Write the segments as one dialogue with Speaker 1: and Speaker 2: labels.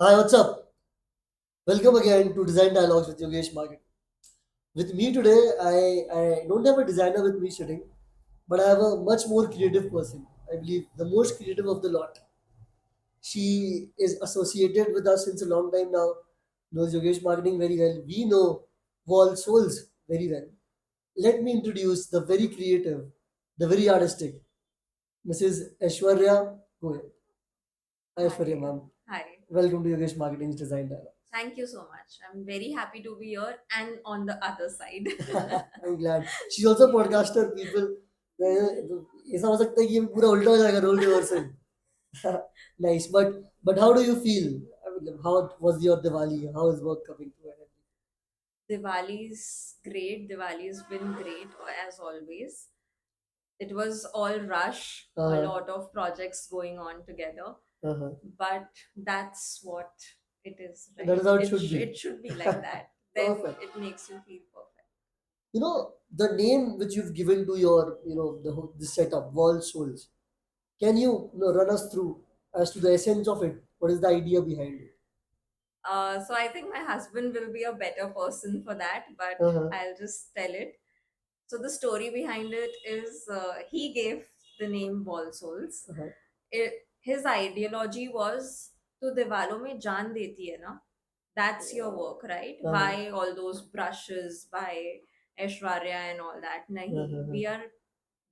Speaker 1: Hi, what's up? Welcome again to Design Dialogues with Yogesh Market. With me today, I don't have a designer with me sitting, but I have a much more creative person. I believe the most creative of the lot. She is associated with us since a long time now, knows Yogesh Marketing very well. We know Wall Souls very well. Let me introduce the very creative, the very artistic, Mrs. Aishwarya Goyal. Hi, Aishwarya
Speaker 2: Hi.
Speaker 1: ma'am.
Speaker 2: Hi.
Speaker 1: Welcome to Yogesh Marketing's Design Dialogue.
Speaker 2: Thank you so much. I'm very happy to be here and on the other side.
Speaker 1: I'm glad. She's also a
Speaker 2: Yeah.
Speaker 1: podcaster. People, ऐसा हो सकता है कि ये पूरा उल्टा हो जाएगा role reversal. Nice. But how do you feel? I mean, how was your Diwali? How is work coming to an end?
Speaker 2: Diwali's great. Diwali's been great as always. It was all rush, a
Speaker 1: Uh-huh.
Speaker 2: lot of projects going on together,
Speaker 1: Uh-huh.
Speaker 2: but that's what it is,
Speaker 1: That
Speaker 2: right?
Speaker 1: is how it
Speaker 2: It,
Speaker 1: should
Speaker 2: sh-
Speaker 1: be.
Speaker 2: it should be like that. Then
Speaker 1: Perfect.
Speaker 2: it makes you feel perfect.
Speaker 1: The name which you've given to your, the setup, Wall Souls. Can you run us through as to the essence of it? What is the idea behind it?
Speaker 2: So I think my husband will be a better person for that, but
Speaker 1: Uh-huh.
Speaker 2: I'll just tell it. So the story behind it is he gave the name Ball Souls.
Speaker 1: Uh-huh.
Speaker 2: His ideology was तो दीवारों में जान देती है ना, that's your work, right?
Speaker 1: Uh-huh.
Speaker 2: Buy all those brushes, buy Aishwarya and all that. Nahi,
Speaker 1: Uh-huh.
Speaker 2: we are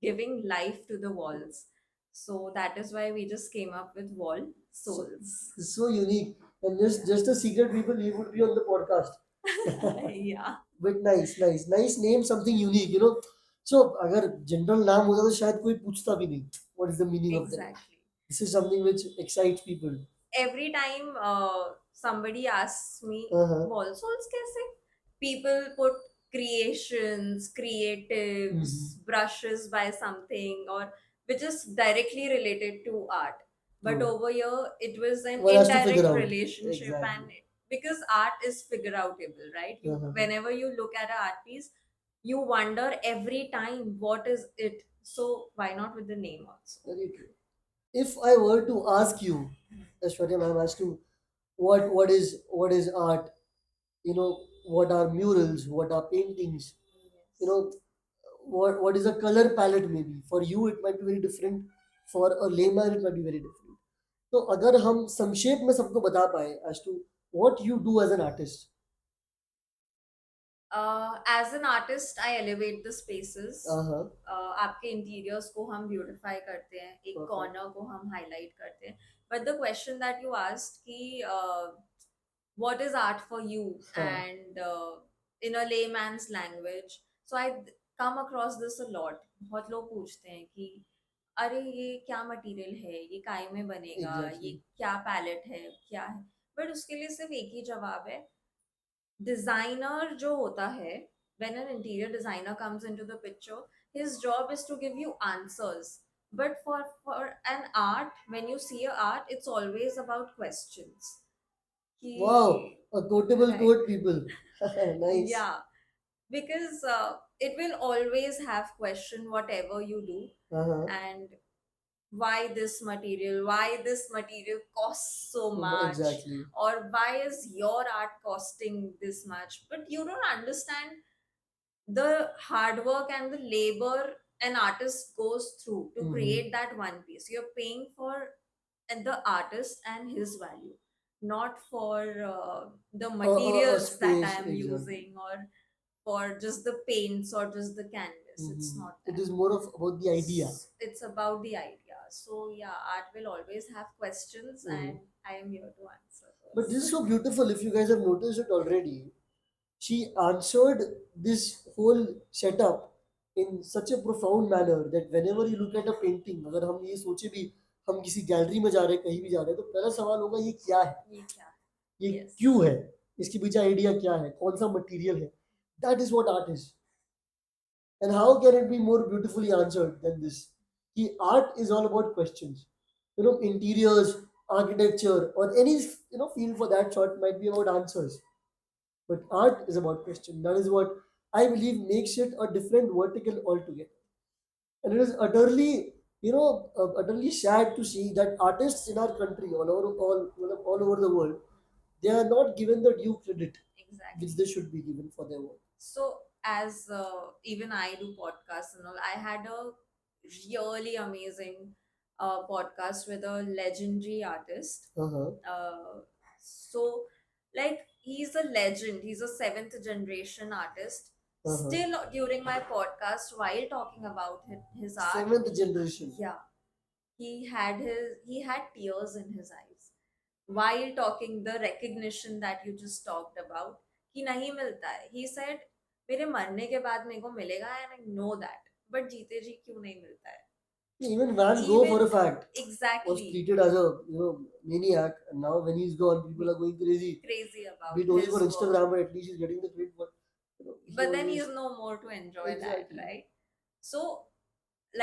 Speaker 2: giving life to the walls. So that is why we just came up with Wall
Speaker 1: So,
Speaker 2: Souls.
Speaker 1: so unique. And just a secret, people, he would be on the podcast.
Speaker 2: Yeah,
Speaker 1: But nice name, something unique, So अगर general नाम होता तो शायद कोई पूछता भी नहीं. What is the meaning of that?
Speaker 2: exactly.
Speaker 1: This is something which excites people.
Speaker 2: Every time somebody asks me
Speaker 1: Uh-huh.
Speaker 2: wall souls kaise, people put creations, creatives,
Speaker 1: Mm-hmm.
Speaker 2: brushes by something, or which is directly related to art, but
Speaker 1: True.
Speaker 2: over here it was an
Speaker 1: One has to figure
Speaker 2: indirect
Speaker 1: out.
Speaker 2: relationship.
Speaker 1: Exactly.
Speaker 2: And because art is figure outable, right? You,
Speaker 1: Uh-huh.
Speaker 2: whenever you look at an art piece, you wonder every time what is it, so why not with the name also?
Speaker 1: Very true. If I were to ask you, Aishwarya ma'am, as to what is art, what are murals, what are paintings, you
Speaker 2: Yes.
Speaker 1: know, what is a color palette maybe. For you, it might be very different. For a layman, it might be very different. तो अगर हम संक्षेप में सबको बता पाए as to what you do as an artist.
Speaker 2: As an artist I elevate the spaces.
Speaker 1: Uh-huh.
Speaker 2: आपके interiors को हम ब्यूटिफाई करते हैं, एक
Speaker 1: Perfect.
Speaker 2: कॉर्नर को हम हाईलाइट करते हैं. But the question that you asked कि what is art for you,
Speaker 1: हाँ.
Speaker 2: and in a layman's language, so I come across this a lot. बहुत लोग पूछते हैं कि अरे ये क्या मटेरियल है, ये काय में बनेगा, ये
Speaker 1: Exactly.
Speaker 2: क्या पैलेट है, क्या है. बट उसके लिए सिर्फ एक ही जवाब है. डिजाइनर जो होता है, when an interior designer comes into the picture, his job is to give you answers. But for an art, when you see a art, it's always about questions.
Speaker 1: Wow,
Speaker 2: Ki,
Speaker 1: a quotable
Speaker 2: right.
Speaker 1: quote, people. Nice.
Speaker 2: Yeah, because it will always have question whatever you do.
Speaker 1: Uh-huh.
Speaker 2: And why this material costs so much,
Speaker 1: Exactly.
Speaker 2: or why is your art costing this much, but you don't understand the hard work and the labor an artist goes through to
Speaker 1: Mm-hmm.
Speaker 2: create that one piece. You're paying for the artist and his value, not for the
Speaker 1: A
Speaker 2: materials that I
Speaker 1: space,
Speaker 2: am
Speaker 1: exactly.
Speaker 2: using, or for just the paints or just the canvas. It's
Speaker 1: Mm-hmm.
Speaker 2: not
Speaker 1: It
Speaker 2: that.
Speaker 1: is more of about the idea.
Speaker 2: It's about the idea. So yeah, art will always have questions,
Speaker 1: Mm-hmm.
Speaker 2: and I am here to answer
Speaker 1: But this is
Speaker 2: those.
Speaker 1: so beautiful. If you guys have noticed it already, she answered this whole setup in such a profound manner that whenever you look at a painting, अगर हम ये सोचे भी हम किसी gallery में जा रहे हैं कहीं भी जा रहे हैं तो पहला सवाल होगा ये क्या है,
Speaker 2: ये क्या है?
Speaker 1: ये
Speaker 2: Yes.
Speaker 1: क्यों है, इसके पीछे आइडिया क्या है, कौन सा मटेरियल है. That is what art is. And how can it be more beautifully answered than this? The art is all about questions. Interiors, architecture, or any field for that sort might be about answers. But art is about question. That is what I believe makes it a different vertical altogether. And it is utterly sad to see that artists in our country, all over the world, they are not given the due credit
Speaker 2: Exactly.
Speaker 1: which they should be given for their work.
Speaker 2: So as even I do podcasts and all, I had a really amazing podcast with a legendary artist.
Speaker 1: Uh-huh.
Speaker 2: So like he's a legend. He's a seventh generation artist.
Speaker 1: Uh-huh.
Speaker 2: Still during my podcast, while talking about his art,
Speaker 1: Seventh generation.
Speaker 2: yeah, he had tears in his eyes while talking the recognition that you just talked about कि नहीं मिलता है. He said मेरे मरने के बाद मेरे को मिलेगा and I know that, but जीते जी क्यों नहीं मिलता है.
Speaker 1: Even Van Gogh, for
Speaker 2: Even
Speaker 1: a fact, was
Speaker 2: exactly
Speaker 1: treated as a maniac, and now when he's gone, people are going crazy.
Speaker 2: crazy about
Speaker 1: Be it only
Speaker 2: his
Speaker 1: for
Speaker 2: work,
Speaker 1: Instagram, but at least he's getting the credit. But he
Speaker 2: but then
Speaker 1: always
Speaker 2: he's no more to enjoy that,
Speaker 1: exactly.
Speaker 2: right? So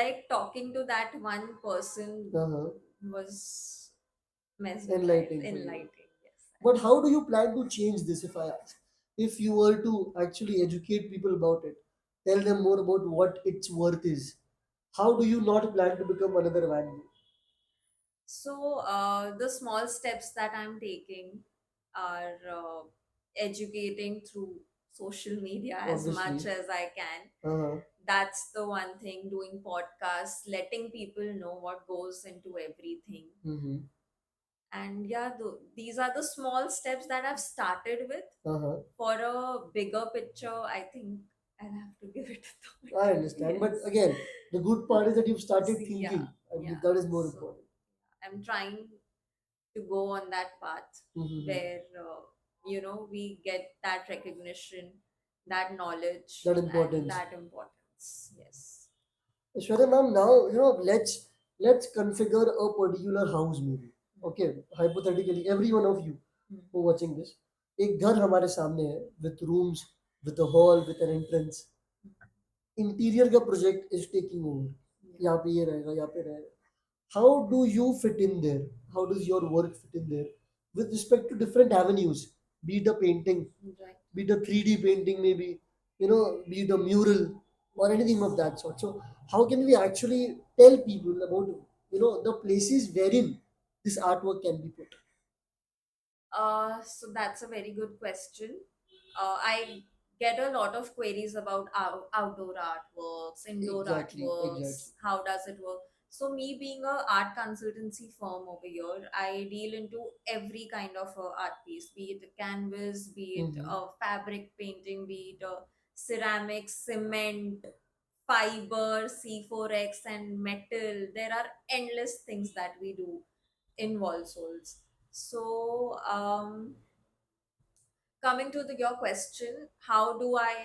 Speaker 2: like talking to that one person
Speaker 1: Uh-huh.
Speaker 2: was
Speaker 1: Enlightening
Speaker 2: mesmerized,
Speaker 1: for you.
Speaker 2: enlightening. Yes.
Speaker 1: But how do you plan to change this, if I ask? If you were to actually educate people about it, tell them more about what its worth is, how do you not plan to become another Van Gogh?
Speaker 2: So the small steps that I'm taking are educating through social media as
Speaker 1: Obviously.
Speaker 2: much as I can.
Speaker 1: Uh-huh.
Speaker 2: That's the one thing. Doing podcasts, letting people know what goes into everything.
Speaker 1: Mm-hmm.
Speaker 2: And yeah, these are the small steps that I've started with.
Speaker 1: Uh-huh.
Speaker 2: For a bigger picture, I think I'll have to give it a thought.
Speaker 1: I understand. But
Speaker 2: Yes.
Speaker 1: again, the good part is that you've started
Speaker 2: See,
Speaker 1: thinking. I
Speaker 2: yeah.
Speaker 1: believe that is more
Speaker 2: So
Speaker 1: important.
Speaker 2: I'm trying to go on that path
Speaker 1: Mm-hmm.
Speaker 2: where we get that recognition, that knowledge,
Speaker 1: That
Speaker 2: and
Speaker 1: importance.
Speaker 2: that importance. Yes.
Speaker 1: Shweta ma'am, now let's configure a particular house maybe. Okay, hypothetically, every one of you who are watching this, एक घर हमारे सामने है with rooms, with a hall, with an entrance. Interior का project is taking over. यहाँ पे ये रहेगा, यहाँ पे रहेगा. How do you fit in there? How does your work fit in there with respect to different avenues? Be it a painting,
Speaker 2: Right.
Speaker 1: be it a 3D painting, maybe, be it a mural or anything of that sort. So, how can we actually tell people about, the places wherein this artwork can be put?
Speaker 2: So that's a very good question. I get a lot of queries about outdoor artworks, indoor
Speaker 1: Exactly,
Speaker 2: artworks.
Speaker 1: exactly.
Speaker 2: How does it work? So me being a art consultancy firm over here, I deal into every kind of art piece, be it a canvas, be it
Speaker 1: Mm-hmm.
Speaker 2: a fabric painting, be it a ceramic, cement, fiber, C4X, and metal. There are endless things that we do in wall souls. So, coming to your question, how do I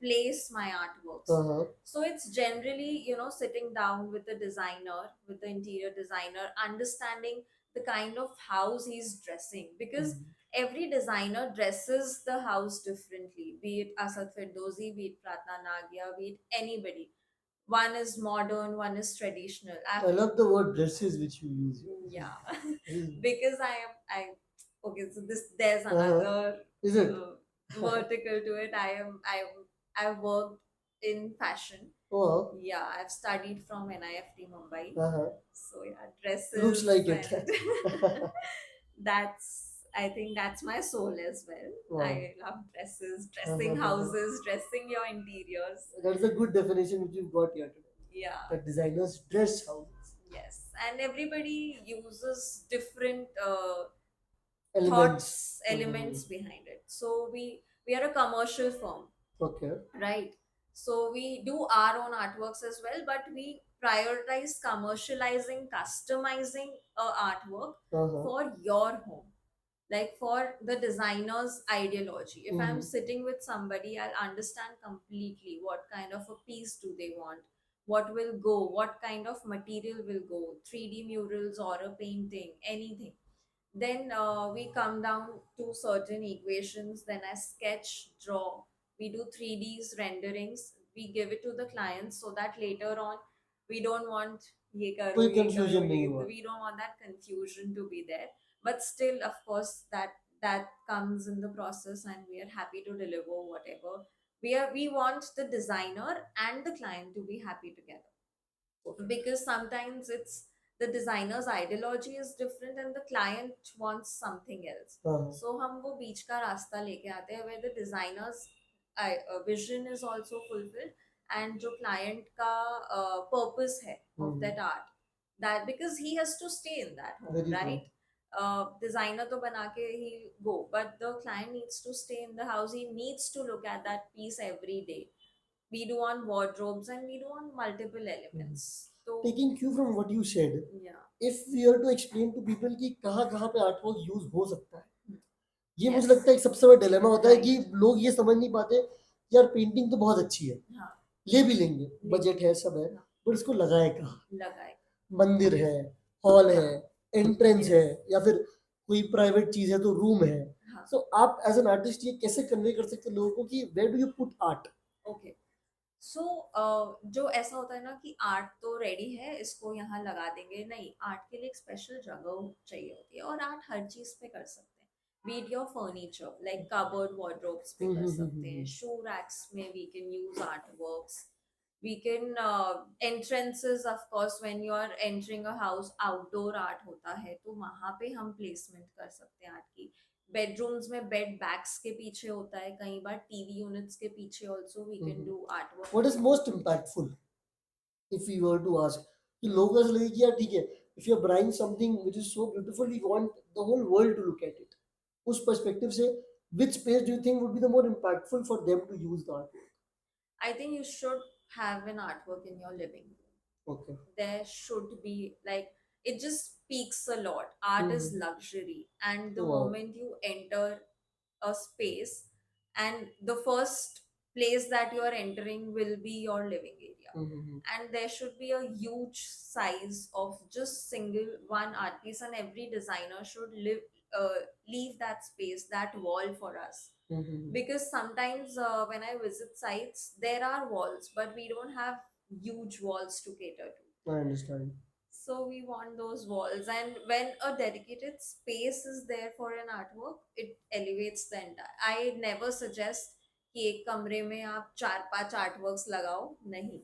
Speaker 2: place my artworks?
Speaker 1: Uh-huh.
Speaker 2: So it's generally, sitting down with the designer, with the interior designer, understanding the kind of house he's dressing, because every designer dresses the house differently, be it Asad Firdozi, be it Pratna Nagia, be it anybody. One is modern, one is traditional.
Speaker 1: I love the word dresses which you use.
Speaker 2: Yeah,
Speaker 1: Mm.
Speaker 2: because I okay, so there's
Speaker 1: Uh-huh.
Speaker 2: another
Speaker 1: Is it?
Speaker 2: vertical to it. I've worked in fashion.
Speaker 1: Oh,
Speaker 2: Yeah, I've studied from NIFT Mumbai.
Speaker 1: uh-huh.
Speaker 2: So yeah, dresses.
Speaker 1: Looks like it.
Speaker 2: and I think that's my soul as well.
Speaker 1: Wow.
Speaker 2: I love dresses, dressing houses, dressing your interiors.
Speaker 1: That's a good definition which you've got here today.
Speaker 2: Yeah.
Speaker 1: That designers dress houses.
Speaker 2: Yes, and everybody uses different
Speaker 1: Elements.
Speaker 2: thoughts, elements behind it. So we are a commercial firm,
Speaker 1: Okay.
Speaker 2: right? So we do our own artworks as well, but we prioritize commercializing, customizing a artwork
Speaker 1: Uh-huh.
Speaker 2: for your home, like for the designer's ideology. If I'm
Speaker 1: Mhm.
Speaker 2: sitting with somebody, I'll understand completely what kind of a piece do they want, what will go, what kind of material will go, 3D murals or a painting, anything. Then we come down to certain equations, then I sketch, draw, we do 3Ds renderings, we give it to the clients so that later on we don't want
Speaker 1: कोई confusion नहीं हुआ.
Speaker 2: we don't want that confusion to be there. But still, of course, that comes in the process, and we are happy to deliver whatever we want the designer and the client to be happy together, because sometimes it's the designer's ideology is different and the client wants something else.
Speaker 1: हाँ.
Speaker 2: So हम वो बीच का रास्ता लेके आते हैं where the designer's vision is also fulfilled and जो client का purpose है of
Speaker 1: Hmm.
Speaker 2: that art, that because he has to stay in that home,
Speaker 1: Very true.
Speaker 2: right? Designer तो बना के he go, but the client needs to stay in the house. He needs to look at that piece every day. We do on wardrobes and we do on multiple elements. So
Speaker 1: Taking cue from what you said,
Speaker 2: yeah.
Speaker 1: if we are to explain to people कि कहाँ कहाँ पे art work use हो सकता है, ये मुझे
Speaker 2: Yes.
Speaker 1: लगता है एक सबसे बड़ा डिलेमा होता है
Speaker 2: Right.
Speaker 1: कि लोग ये समझ नहीं पाते यार पेंटिंग तो बहुत अच्छी है,
Speaker 2: हाँ,
Speaker 1: ले भी लेंगे,
Speaker 2: ले-
Speaker 1: बजट है, सब है,
Speaker 2: हाँ,
Speaker 1: पर इसको लगाए कहाँ?
Speaker 2: लगाए.
Speaker 1: मंदिर है, हॉल है,
Speaker 2: हाँ.
Speaker 1: एंट्रेंस है,
Speaker 2: Yes.
Speaker 1: या फिर कोई प्राइवेट चीज है तो रूम है.
Speaker 2: हाँ.
Speaker 1: सो आप एज एन आर्टिस्ट ये कैसे कन्वे कर सकते हैं लोगों को कि where do you put art?
Speaker 2: Okay. So जो ऐसा होता है ना कि आर्ट तो रेडी है, इसको यहाँ लगा देंगे, नहीं, आर्ट के लिए एक स्पेशल जगह चाहिए होती है और आर्ट हर चीज पे कर सकते हैं. Beat your furniture like cupboard wardrobes पे कर सकते हैं, शू रैक्स में we can use art works. We can entrances, of course, when you are entering a house, outdoor art होता है तो वहां पे हम प्लेसमेंट कर सकते हैं आर्ट की. बेडरूम्स में बेड बैग्स के पीछे होता है, कई बार टीवी यूनिट्स के पीछे also we can do art work.
Speaker 1: What is most impactful if you were to ask कि लोगों को ऐसा लगे कि यार ठीक है, if you are buying something which is so beautiful we want the whole world to look at it, उस पर्सपेक्टिव से which space do you think would be the more impactful for them to use the art?
Speaker 2: I think you should have an artwork in your living room.
Speaker 1: Okay.
Speaker 2: There should be, like, it just speaks a lot. Art is luxury, and the
Speaker 1: Wow.
Speaker 2: moment you enter a space, and the first place that you are entering will be your living area, and there should be a huge size of just single one art piece, and every designer should leave that space, that wall for us. Because sometimes when I visit sites there are walls but we don't have huge walls to cater to.
Speaker 1: I understand.
Speaker 2: So we want those walls, and when a dedicated space is there for an artwork, it elevates the entire. I never suggest कि एक कमरे में आप 4-5 artworks लगाओ, नहीं,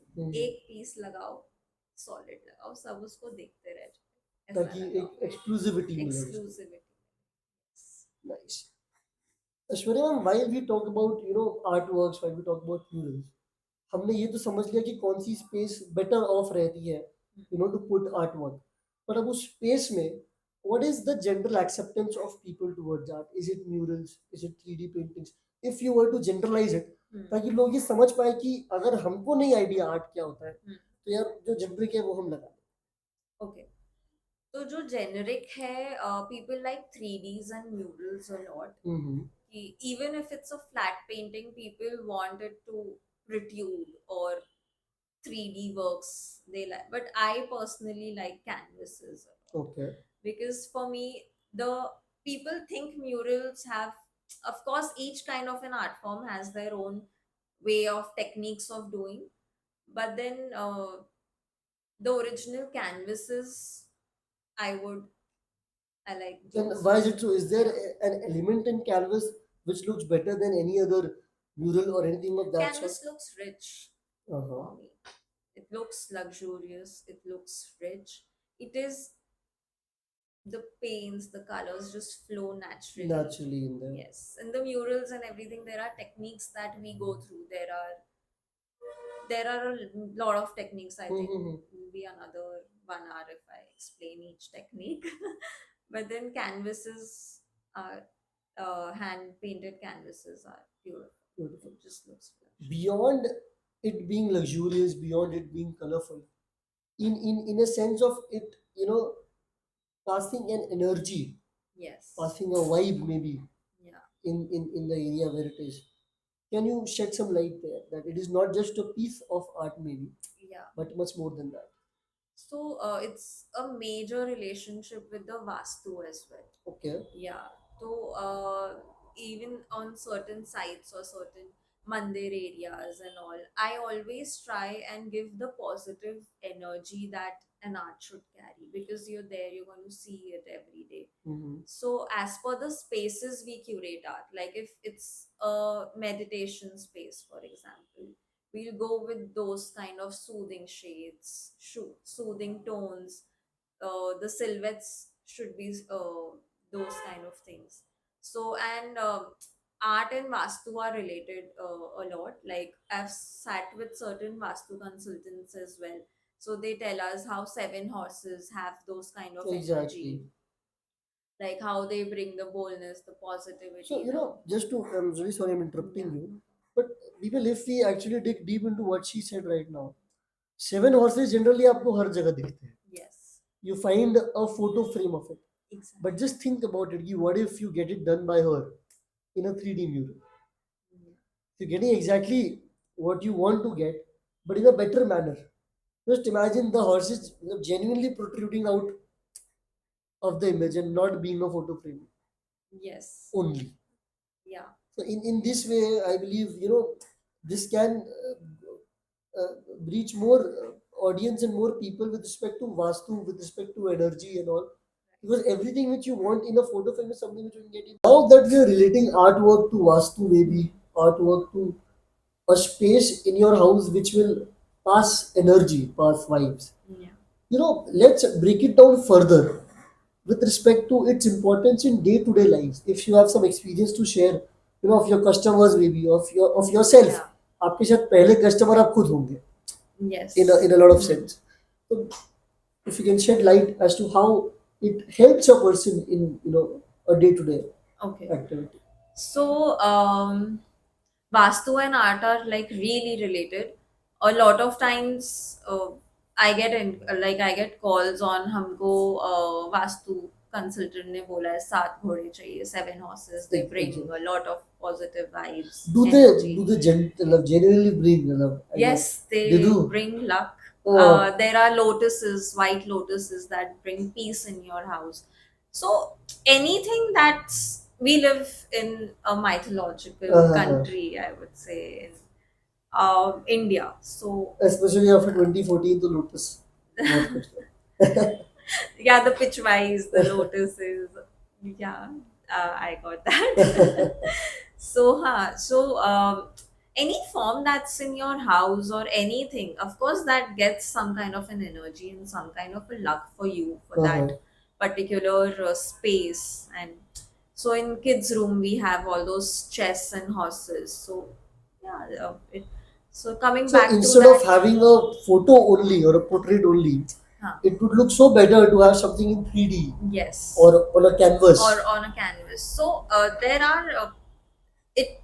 Speaker 2: एक piece लगाओ, solid लगाओ, सब उसको देखते रह जाए,
Speaker 1: ताकि एक एक्सक्लूसिविटी मिले.
Speaker 2: Exclusivity.
Speaker 1: Nice. Ashwarya ma'am, while we talk about artworks, while we talk about murals, हमने ये तो समझ लिया कि कौन सी स्पेस बेटर ऑफ रहती है टू पुट आर्ट वर्क, पर अब उस स्पेस में what is the general acceptance of people towards art? Is it murals, is it 3D paintings? If you were to generalise it, ताकि लोग ये समझ पाए कि अगर हमको नहीं आइडिया आर्ट क्या होता है तो यार जो जनरिक है वो हम लगा दें.
Speaker 2: ओके. तो जो जेनरिक है, people like 3Ds and murals a lot. Even if it's a flat painting, people want it to protrude, or 3D works they like. But I personally like canvases a lot.
Speaker 1: Okay.
Speaker 2: Because for me, the people think murals have, of course, each kind of an art form has their own way of techniques of doing, but then the original canvases, I would, I like
Speaker 1: Then
Speaker 2: those.
Speaker 1: why is it so? Is there an element in canvas which looks better than any other mural or anything of that
Speaker 2: Canvas
Speaker 1: sort?
Speaker 2: looks rich
Speaker 1: Uh-huh.
Speaker 2: for me. It looks luxurious, it looks rich. It is, the paints, the colors just flow naturally.
Speaker 1: Naturally in there.
Speaker 2: Yes. In the murals and everything, there are techniques that we go through. There are a lot of techniques. I think will be another 1 hour if I explain each technique. But then canvases are, hand painted canvases are beautiful.
Speaker 1: Beautiful.
Speaker 2: It just looks luxurious.
Speaker 1: Beyond it being luxurious, beyond it being colorful, in a sense of it, passing an energy,
Speaker 2: Yes.
Speaker 1: passing a vibe maybe
Speaker 2: Yeah.
Speaker 1: in the area where it is. Can you shed some light there that it is not just a piece of art maybe,
Speaker 2: Yeah.
Speaker 1: but much more than that?
Speaker 2: So it's a major relationship with the Vastu as well.
Speaker 1: Okay.
Speaker 2: Yeah. So even on certain sites or certain mandir areas and all, I always try and give the positive energy that an art should carry, because you're there, you're going to see it every day. So as per the spaces we curate art, like if it's a meditation space, for example, we'll go with those kind of soothing shades, soothing tones, the silhouettes should be those kind of things. So and art and vastu are related a lot. Like I've sat with certain vastu consultants as well, so they tell us how seven horses have those kind of energy,
Speaker 1: Exactly.
Speaker 2: like how they bring the boldness, the
Speaker 1: So,
Speaker 2: positivity,
Speaker 1: you
Speaker 2: the
Speaker 1: know, just to, I'm really sorry I'm
Speaker 2: yeah.
Speaker 1: interrupting you, but people, if we actually dig deep into what she said right now, seven horses generally आपको हर जगह दिखते हैं.
Speaker 2: Yes,
Speaker 1: You find a photo frame of it.
Speaker 2: exactly.
Speaker 1: But just think about it. What if you get it done by her in a 3D mural?
Speaker 2: Yeah.
Speaker 1: You're getting exactly what you want to get, but in a better manner. Just imagine the horses genuinely protruding out of the image and not being a photo frame
Speaker 2: Yes,
Speaker 1: only.
Speaker 2: yeah.
Speaker 1: So in this way, I believe this can reach more audience and more people with respect to Vastu, with respect to energy and all. Because everything which you want in a photo frame is something which you can get in. Now that we are relating artwork to Vastu, maybe artwork to a space in your house which will pass energy, pass vibes.
Speaker 2: Yeah.
Speaker 1: Let's break it down further with respect to its importance in day-to-day lives. If you have some experience to share, of your customers, maybe of yourself.
Speaker 2: Yeah.
Speaker 1: आपके शायद पहले customer आप खुद होंगे
Speaker 2: Yes.
Speaker 1: in a lot of sense. So if you can shed light as to how it helps a person in a day-to-day
Speaker 2: Okay.
Speaker 1: activity.
Speaker 2: So, Vastu and art are like really related. A lot of times, I get calls on हमको vastu consultant ने बोला है 7 घोड़े चाहिए, 7 horses. They bring
Speaker 1: Exactly.
Speaker 2: a lot of positive vibes,
Speaker 1: Do they
Speaker 2: energy.
Speaker 1: do they genuinely bring I guess
Speaker 2: Yes,
Speaker 1: they
Speaker 2: they
Speaker 1: do.
Speaker 2: bring luck.
Speaker 1: Oh,
Speaker 2: There are lotuses, white lotuses that bring peace in your house. So anything that's we live in a mythological country, I would say, in India. So
Speaker 1: especially after 2014, the Lotus. बहुत कुछ है.
Speaker 2: yeah, the pitch wise, the lotuses, yeah, I got that. So any form that's in your house or anything, of course, that gets some kind of an energy and some kind of a luck for you for that particular space. And so in kids room we have all those chess and horses. So yeah, so coming
Speaker 1: So
Speaker 2: back to
Speaker 1: instead of
Speaker 2: that,
Speaker 1: having a photo only or a portrait only,
Speaker 2: huh,
Speaker 1: it would look so better to have something in 3D
Speaker 2: yes,
Speaker 1: or on a canvas.
Speaker 2: or on a canvas. So there are it.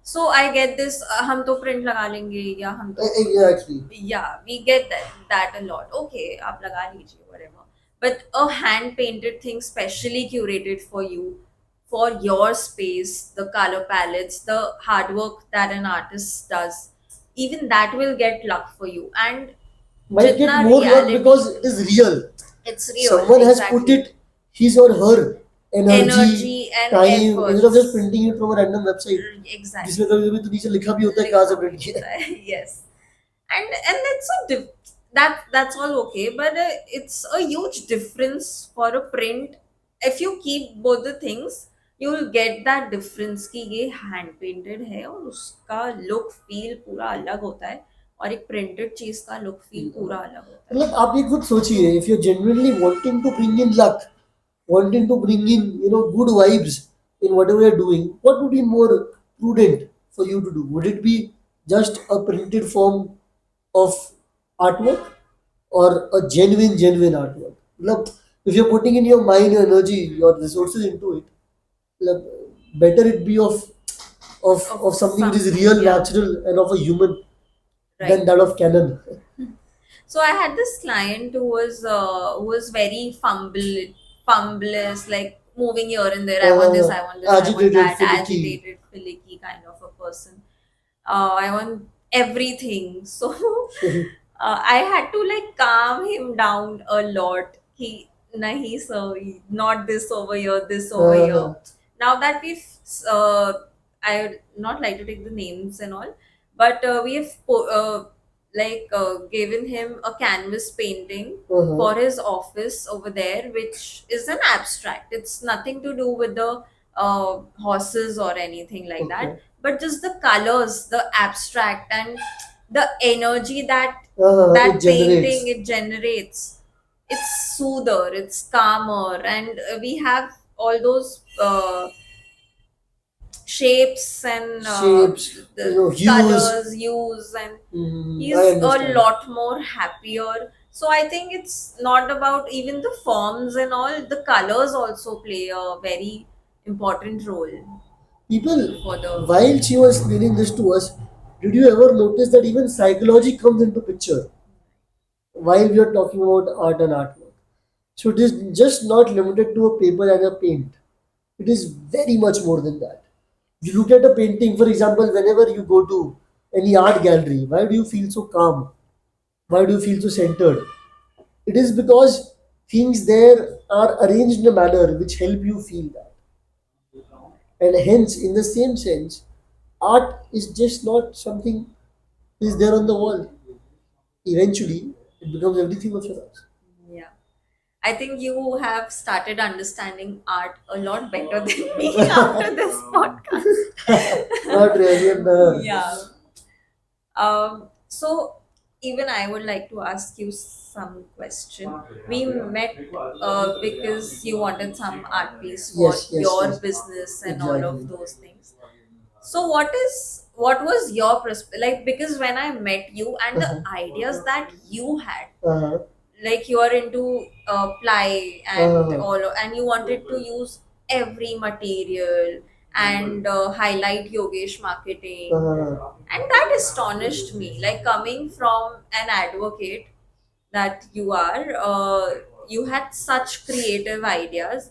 Speaker 2: So I get this. हम तो print लगा लेंगे या हम तो
Speaker 1: Exactly.
Speaker 2: yeah, we get that a lot. Okay, आप लगा लीजिए whatever. But a hand painted thing specially curated for you, for your space, the color palettes, the hard work that an artist does, even that will get luck for you. And
Speaker 1: Might get
Speaker 2: jitna
Speaker 1: more luck
Speaker 2: reality,
Speaker 1: because it is real.
Speaker 2: it's real.
Speaker 1: Someone has put
Speaker 2: Exactly.
Speaker 1: it, his or her energy,
Speaker 2: Energy and
Speaker 1: time, instead of just
Speaker 2: efforts.
Speaker 1: printing it from a random website.
Speaker 2: Exactly.
Speaker 1: जिसमें कभी कभी तो नीचे लिखा भी होता है कहाँ से print किया है.
Speaker 2: Yes, and that's that's all okay, but it's a huge difference for a print. If you keep both the things, you will get that difference कि ये hand painted है और उसका look feel पूरा अलग होता है और एक printed चीज का look feel पूरा अलग होता है.
Speaker 1: मतलब आप ये खुद सोचिए, if you're genuinely wanting to bring in luck, wanting to bring in good vibes in whatever you're doing, what would be more prudent for you to do? Would it be just a printed form of artwork or a genuine artwork? मतलब, if you're putting in your mind, your energy, your resources into it, मतलब, better it be of something which is real,
Speaker 2: yeah,
Speaker 1: natural, and of a human than
Speaker 2: right.
Speaker 1: that of Canon.
Speaker 2: So I had this client who was very fumblous, like moving here and there. I want this, I want this, I want
Speaker 1: Agitated,
Speaker 2: that,
Speaker 1: finicky.
Speaker 2: agitated, finicky kind of a person. I want everything. So I had to like calm him down a lot. He nahi sir, not this over here, this over here. Now that we've I would not like to take the names and all, but we have given him a canvas painting for his office over there, which is an abstract. It's nothing to do with the horses or anything like that,
Speaker 1: Okay.
Speaker 2: but just the colors, the abstract, and the energy that
Speaker 1: It
Speaker 2: that
Speaker 1: generates.
Speaker 2: painting it generates. it's soother, it's calmer, and we have all those shapes and
Speaker 1: Shapes,
Speaker 2: the
Speaker 1: hues.
Speaker 2: colors, hues, and
Speaker 1: I
Speaker 2: he's a
Speaker 1: understand.
Speaker 2: lot more happier. So I think it's not about even the forms and all, the colors also play a very important role
Speaker 1: People,
Speaker 2: for the.
Speaker 1: while she was explaining this to us, did you ever notice that even psychology comes into picture while we are talking about art and artwork? So it is just not limited to a paper and a paint. It is very much more than that. You look at a painting, for example, whenever you go to any art gallery, why do you feel so calm? Why do you feel so centered? It is because things there are arranged in a manner which help you feel that. And hence, in the same sense, art is just not something is there on the wall. Eventually, it becomes everything of yours.
Speaker 2: Yeah. I think you have started understanding art a lot better than me after this
Speaker 1: Not
Speaker 2: podcast.
Speaker 1: really. And,
Speaker 2: Yeah. So even I would like to ask you some question. We met because you wanted some art piece for
Speaker 1: yes, yes,
Speaker 2: your
Speaker 1: yes.
Speaker 2: business and all of
Speaker 1: Exactly.
Speaker 2: those things. So what was your perspective, like, because when I met you and the
Speaker 1: Uh-huh.
Speaker 2: ideas that you had,
Speaker 1: Uh-huh.
Speaker 2: like you are into ply and
Speaker 1: Uh-huh.
Speaker 2: all, and you wanted to use every material and highlight Yogesh marketing,
Speaker 1: Uh-huh.
Speaker 2: and that astonished me, like coming from an advocate that you are, you had such creative ideas,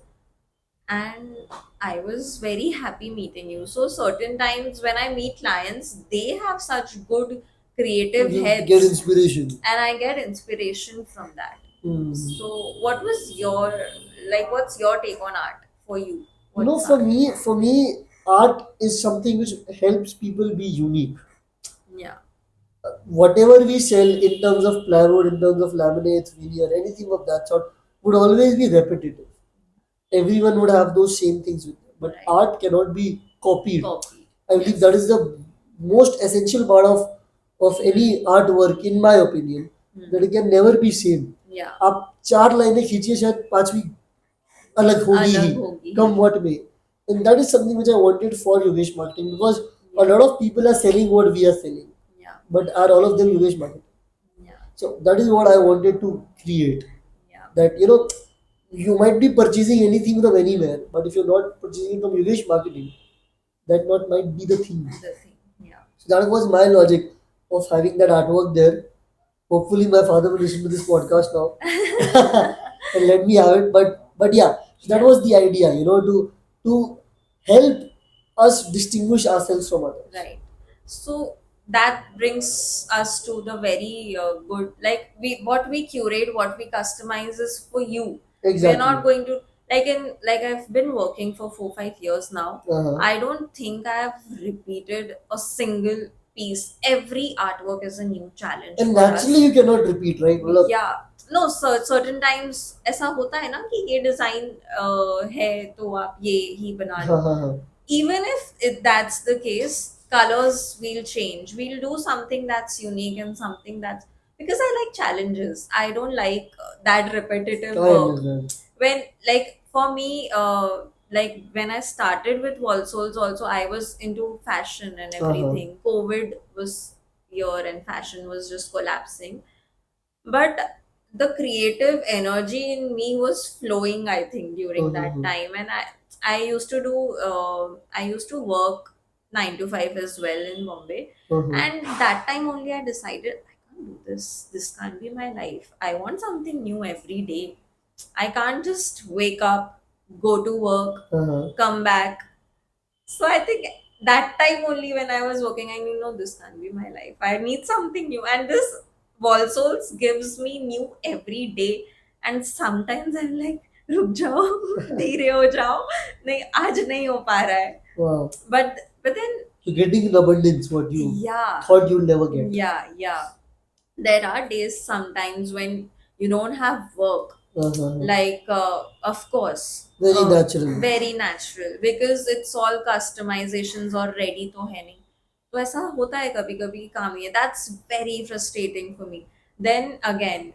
Speaker 2: and I was very happy meeting you. So certain times when I meet clients, they have such good creative
Speaker 1: You get
Speaker 2: heads,
Speaker 1: inspiration.
Speaker 2: and I get inspiration from that.
Speaker 1: Hmm.
Speaker 2: So what was your, like, what's your take on art for you? What's
Speaker 1: For
Speaker 2: art?
Speaker 1: me, art is something which helps people be unique.
Speaker 2: Yeah.
Speaker 1: Whatever we sell in terms of plywood, in terms of laminates, veneer, anything of that sort, would always be repetitive. Everyone would have those same things with them. But
Speaker 2: Right.
Speaker 1: art cannot be copied.
Speaker 2: Copied.
Speaker 1: I believe that
Speaker 2: Yes.
Speaker 1: is the most essential part of any artwork, in my opinion, that it can never be same.
Speaker 2: Yeah.
Speaker 1: आप चार लाइनें खींचिए शायद पांचवी अलग होगी ही
Speaker 2: अलग होगी ही.
Speaker 1: come what may, and that is something which I wanted for Yogesh marketing because a
Speaker 2: Yeah.
Speaker 1: lot of people are selling what we are selling,
Speaker 2: Yeah.
Speaker 1: but are all of them Yogesh marketing?
Speaker 2: Yeah.
Speaker 1: So that is what I wanted to create.
Speaker 2: Yeah.
Speaker 1: That you might be purchasing anything from anywhere, but if you're not purchasing it from Yogesh marketing, that not might be the thing.
Speaker 2: The thing. Yeah.
Speaker 1: So that was my logic of having that artwork there. Hopefully, my father will listen to this podcast now and let me have it. But yeah, so that
Speaker 2: Yeah.
Speaker 1: was the idea, to help us distinguish ourselves from others.
Speaker 2: Right. So that brings us to the very good, like, we what we curate, what we customize is for you. We're
Speaker 1: Exactly.
Speaker 2: not going to, like, in, like, I've been working for 4 5 years now.
Speaker 1: Uh-huh.
Speaker 2: I don't think I've repeated a single piece. Every artwork is a new challenge
Speaker 1: And
Speaker 2: for
Speaker 1: naturally,
Speaker 2: us.
Speaker 1: you cannot repeat, right? Well,
Speaker 2: Yeah. No, certain times ऐसा होता है ना कि ये design है तो आप ये ही बना लो.
Speaker 1: uh-huh.
Speaker 2: Even if that's the case, colors will change. We'll do something that's unique and something that's, because I like challenges. I don't like that repetitive
Speaker 1: I
Speaker 2: work.
Speaker 1: understand.
Speaker 2: When, like, for me, like when I started with Wall Souls, also I was into fashion and everything. COVID was here and fashion was just collapsing, but the creative energy in me was flowing, I think, during that
Speaker 1: Uh-huh.
Speaker 2: time. And I used to do, I used to work 9 to 5 as well in Bombay.
Speaker 1: Uh-huh.
Speaker 2: And that time only I decided, I can't do this can't be my life. I want something new every day. I can't just wake up, go to work,
Speaker 1: Uh-huh.
Speaker 2: come back. So I think that time only when I was working, I knew, no, this can't be my life. I need something new. And this Wall Souls gives me new every day. And sometimes I'm like, रुक जाओ, धीरे हो जाओ, नहीं आज नहीं हो पा रहा है.
Speaker 1: Wow.
Speaker 2: But then,
Speaker 1: So getting in abundance what you
Speaker 2: yeah,
Speaker 1: thought you'll never get.
Speaker 2: yeah, there are days sometimes when you don't have work,
Speaker 1: Uh-huh.
Speaker 2: like, of course,
Speaker 1: Very natural.
Speaker 2: very natural, because it's all customizations or ready तो है नहीं. तो ऐसा होता है कभी कभी, काम ये, that's very frustrating for me. Then again,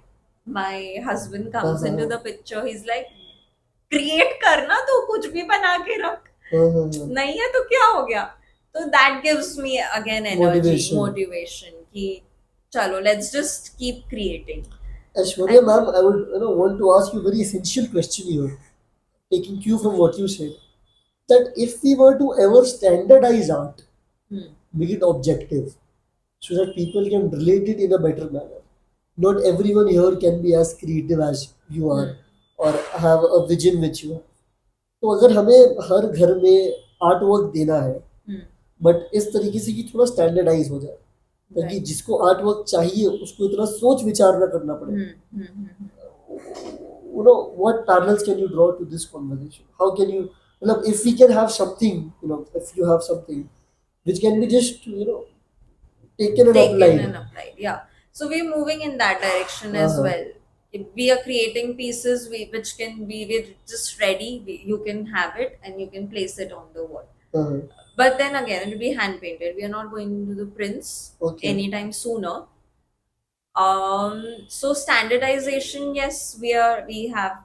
Speaker 2: my husband comes into
Speaker 1: Uh-huh.
Speaker 2: the picture, he's like, create करना तो कुछ भी बना के रख,
Speaker 1: Uh-huh.
Speaker 2: नहीं है तो क्या हो गया. तो that gives me again energy,
Speaker 1: Motivation.
Speaker 2: motivation कि चलो let's just keep creating.
Speaker 1: Aishwarya
Speaker 2: And
Speaker 1: ma'am, I would want to ask you a very essential question here, taking cue from what you said. That if we were to ever standardize art, make it objective, so that people can relate it in a better manner. Not everyone here can be as creative as you are or have a vision which you have. तो अगर हमें हर घर में art work देना है but इस तरीके से कि थोड़ा स्टैंडर्डाइज हो जाए ताकि
Speaker 2: right.
Speaker 1: जिसको आर्ट वर्क चाहिए उसको इतना सोच विचार ना करना पड़े. You know what parallels can you draw to this conversation? How can you, if we can have something, if you have something which can be just taken and
Speaker 2: Taken
Speaker 1: applied.
Speaker 2: and applied, yeah. So we're moving in that direction as
Speaker 1: Uh-huh.
Speaker 2: well. If we are creating pieces which can be we're just ready, you can have it and you can place it on the wall.
Speaker 1: Uh-huh.
Speaker 2: But then again, it'll be hand painted. We are not going to do the prints
Speaker 1: Okay.
Speaker 2: anytime sooner. So standardization, yes, we have,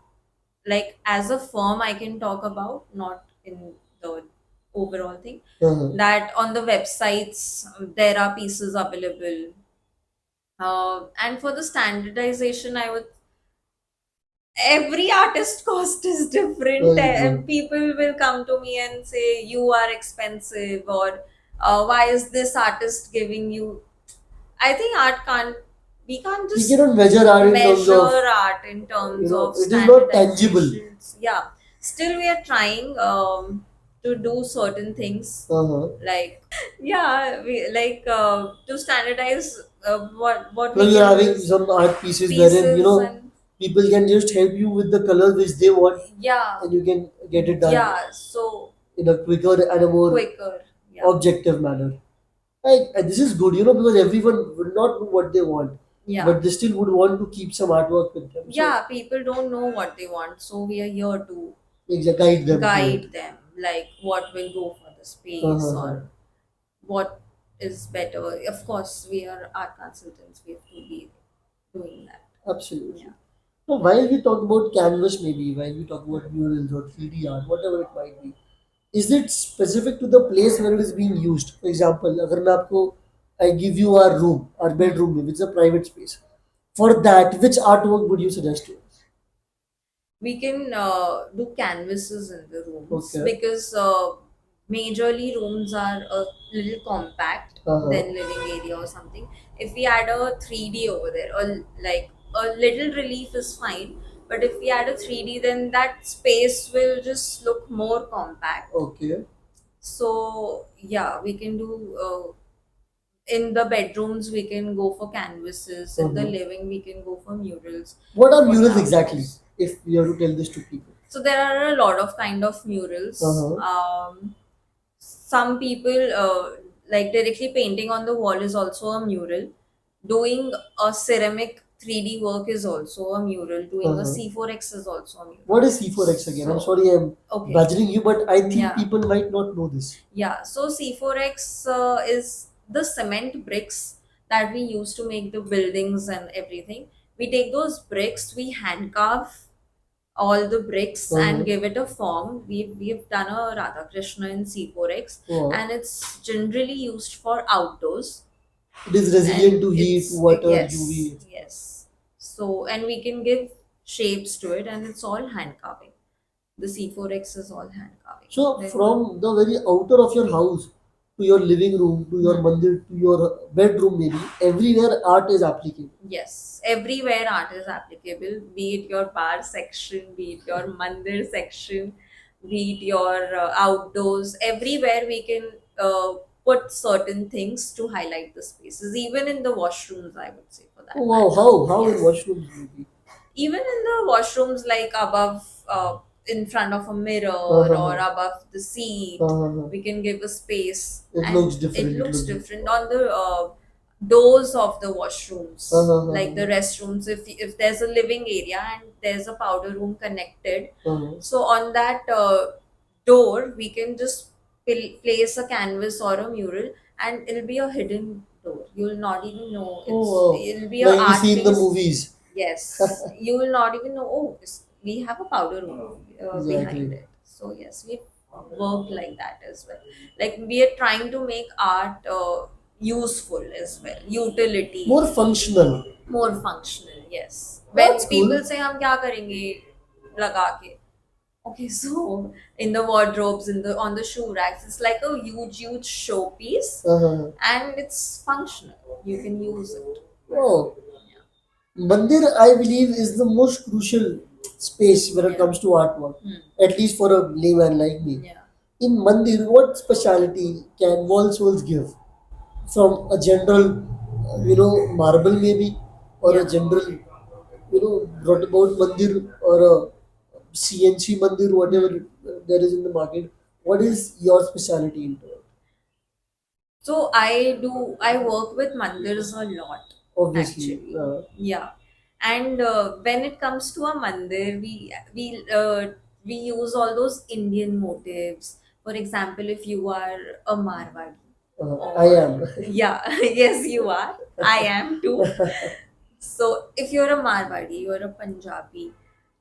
Speaker 2: like, as a firm I can talk about, not in the overall thing,
Speaker 1: Uh-huh.
Speaker 2: that on the websites there are pieces available. And for the standardization, I would, every artist cost is different, and people will come to me and say you are expensive, or why is this artist giving you. I think art can't, we can't
Speaker 1: We
Speaker 2: just
Speaker 1: cannot measure art in terms
Speaker 2: measure
Speaker 1: of,
Speaker 2: art in terms of
Speaker 1: it is not tangible.
Speaker 2: standardizations. Yeah, still we are trying to do certain things,
Speaker 1: Uh-huh.
Speaker 2: like, yeah, we like to standardize what
Speaker 1: Well,
Speaker 2: we
Speaker 1: you're
Speaker 2: can do
Speaker 1: having
Speaker 2: is
Speaker 1: some art pieces wherein,
Speaker 2: pieces and
Speaker 1: people can just help you with the colors which they want
Speaker 2: yeah,
Speaker 1: and you can get it done
Speaker 2: yeah, so
Speaker 1: in a quicker and a more
Speaker 2: quicker, yeah,
Speaker 1: objective manner. And this is good, because everyone would not know what they want,
Speaker 2: yeah,
Speaker 1: but they still would want to keep some artwork with them. So,
Speaker 2: yeah. People don't know what they want, so we are here to
Speaker 1: guide them to it.
Speaker 2: guide them, like what will go for the space
Speaker 1: Uh-huh.
Speaker 2: or what is better. Of course, we are art consultants. We have to be doing that.
Speaker 1: Absolutely.
Speaker 2: Yeah.
Speaker 1: So while we talk about canvas, maybe while we talk about murals or 3D art, whatever it might be, is it specific to the place where it is being used? For example, अगर मैं आपको I give you our room, our bedroom, which is a private space. For that, which artwork would you suggest to us?
Speaker 2: We can do canvases in the rooms,
Speaker 1: Okay.
Speaker 2: because majorly rooms are a little compact than living area or something. If we add a 3D over there, or like a little relief is fine, but if we add a 3D, then that space will just look more compact.
Speaker 1: Okay.
Speaker 2: So yeah, we can do in the bedrooms we can go for canvases. In the living we can go for murals.
Speaker 1: What are
Speaker 2: For
Speaker 1: murals
Speaker 2: the
Speaker 1: exactly?
Speaker 2: outdoors.
Speaker 1: If you have to tell this to people.
Speaker 2: So there are a lot of kind of murals. Some people like directly painting on the wall is also a mural. Doing a ceramic 3D work is also a mural. Doing a C4X is also a mural.
Speaker 1: What is C4X again? I'm
Speaker 2: So,
Speaker 1: sorry, I'm
Speaker 2: okay.
Speaker 1: badgering you, but I think
Speaker 2: Yeah.
Speaker 1: people might not know this.
Speaker 2: Yeah, so C4X is the cement bricks that we use to make the buildings and everything. We take those bricks, we hand carve all the bricks and give it a form. We've done a Radha Krishna in C4X,
Speaker 1: Wow.
Speaker 2: and it's generally used for outdoors.
Speaker 1: It is resilient
Speaker 2: And
Speaker 1: to heat,
Speaker 2: it's,
Speaker 1: water,
Speaker 2: yes,
Speaker 1: UV.
Speaker 2: yes. So, and we can give shapes to it, and it's all hand carving. The C4X is all hand carving.
Speaker 1: So
Speaker 2: Then
Speaker 1: from the very outer of your house to your living room, to your mandir, to your bedroom maybe, everywhere art is applicable.
Speaker 2: yes, everywhere art is applicable, be it your bar section, be it your mandir section, be it your outdoors, everywhere we can put certain things to highlight the spaces, even in the washrooms, I would say, for that
Speaker 1: Oh wow,
Speaker 2: matter.
Speaker 1: how in
Speaker 2: Yes.
Speaker 1: washrooms maybe?
Speaker 2: Even in the washrooms, like above, in front of a mirror or above the seat, we can give a space.
Speaker 1: It
Speaker 2: and
Speaker 1: looks different,
Speaker 2: It
Speaker 1: it
Speaker 2: looks
Speaker 1: looks
Speaker 2: different on the doors of the washrooms, like the restrooms. If there's a living area and there's a powder room connected, so on that door we can just place a canvas or a mural, and it'll be a hidden door. You'll not even know
Speaker 1: Oh wow.
Speaker 2: it'll be a
Speaker 1: Like we
Speaker 2: art
Speaker 1: see in the
Speaker 2: piece.
Speaker 1: movies.
Speaker 2: Yes, you will not even know. Oh, we have a powder room behind
Speaker 1: Exactly.
Speaker 2: it. So yes, we work like that as well. Like we are trying to make art useful as well,
Speaker 1: More
Speaker 2: utility,
Speaker 1: functional.
Speaker 2: more functional. Yes. When
Speaker 1: That's
Speaker 2: people
Speaker 1: cool.
Speaker 2: say हम क्या करेंगे लगा के, okay, so in the wardrobes, in the on the shoe racks, it's like a huge showpiece,
Speaker 1: Uh,
Speaker 2: and it's functional. You can use it.
Speaker 1: oh, Mandir, I believe, is the most crucial space when it
Speaker 2: Yeah.
Speaker 1: comes to artwork,
Speaker 2: Hmm.
Speaker 1: at least for a layman like me.
Speaker 2: Yeah.
Speaker 1: In Mandir, what speciality can wall souls give? From a general, marble maybe, or a
Speaker 2: Yeah.
Speaker 1: general, brought about Mandir, or a CNC Mandir, whatever
Speaker 2: Hmm.
Speaker 1: there is in the market. What is your speciality into it?
Speaker 2: So I work with mandirs a lot
Speaker 1: Obviously,
Speaker 2: actually. Yeah. And when it comes to a mandir, we use all those Indian motifs. For example, if you are a Marwadi,
Speaker 1: I
Speaker 2: or
Speaker 1: am.
Speaker 2: yeah, yes, you are. I am too. So if you're a Marwadi, you're a Punjabi,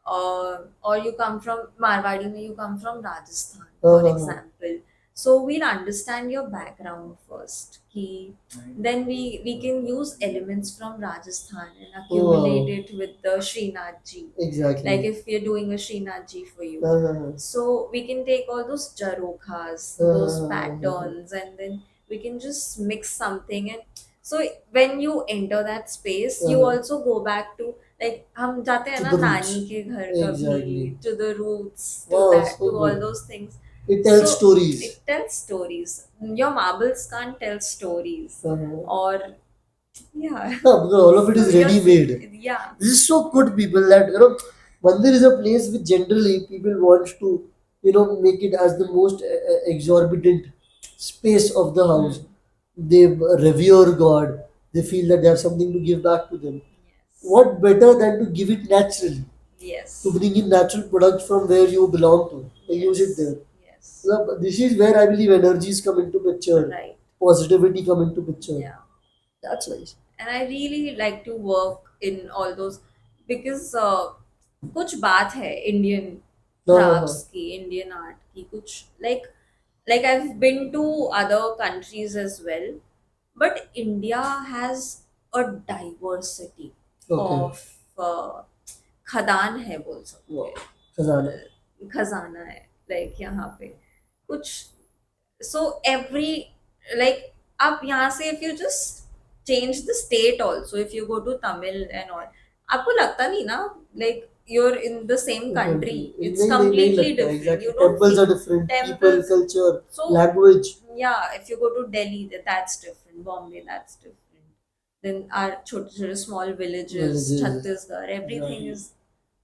Speaker 2: or you come from Marwadi, mein you come from Rajasthan, for example. So we'll understand your background first. Then we can use elements from Rajasthan and accumulate
Speaker 1: Wow,
Speaker 2: it with the Srinath ji. Like
Speaker 1: exactly.
Speaker 2: if we're doing a Srinath ji for you,
Speaker 1: Uh,
Speaker 2: so we can take all those jarokhas, those patterns, and then we can just mix something. And so when you enter that space, you
Speaker 1: uh,
Speaker 2: also go back to, like हम जाते हैं
Speaker 1: to
Speaker 2: ना
Speaker 1: the
Speaker 2: नानी
Speaker 1: roots.
Speaker 2: के घर
Speaker 1: Exactly.
Speaker 2: कभी, to the roots, to
Speaker 1: Wow,
Speaker 2: that,
Speaker 1: so
Speaker 2: to all
Speaker 1: good.
Speaker 2: those things.
Speaker 1: It tells
Speaker 2: So
Speaker 1: stories.
Speaker 2: it tells stories. Your marbles can't tell stories,
Speaker 1: Uh,
Speaker 2: or yeah.
Speaker 1: no, because all of it
Speaker 2: So
Speaker 1: is
Speaker 2: you're
Speaker 1: ready made.
Speaker 2: yeah,
Speaker 1: This is so good, people, that Mandir is a place which generally people want to, make it as the most exorbitant space of the house.
Speaker 2: hmm.
Speaker 1: They revere God. They feel that they have something to give back to them.
Speaker 2: Yes,
Speaker 1: What better than to give it naturally? To
Speaker 2: yes,
Speaker 1: bring in natural products from where you belong to and use it
Speaker 2: yes,
Speaker 1: there.
Speaker 2: yes,
Speaker 1: So this is where I believe energies come into picture,
Speaker 2: right.
Speaker 1: positivity come into picture.
Speaker 2: Yeah.
Speaker 1: That's nice.
Speaker 2: And I really like to work in all those, because कुछ बात है Indian crafts
Speaker 1: Uh,
Speaker 2: की, Indian art की, कुछ like I've been to other countries as well, but India has a diversity
Speaker 1: okay.
Speaker 2: of खदान है बोल सकते
Speaker 1: Wow. Khazana.
Speaker 2: हैं, खजाना है, like यहाँ पे कुछ, so every, like आप यहाँ से if you just change the state also, if you go to Tamil and all, आपको लगता नहीं ना, like you're in the same country.
Speaker 1: Country.
Speaker 2: It's
Speaker 1: नहीं
Speaker 2: completely
Speaker 1: लगता
Speaker 2: different.
Speaker 1: exactly.
Speaker 2: You don't
Speaker 1: Temples
Speaker 2: feel
Speaker 1: are different. People,
Speaker 2: temples.
Speaker 1: culture,
Speaker 2: So
Speaker 1: language.
Speaker 2: yeah, if you go to Delhi, that's different. Bombay, that's different. Then our छोटे small villages,
Speaker 1: Villages.
Speaker 2: Chhattisgarh, everything
Speaker 1: Exactly.
Speaker 2: is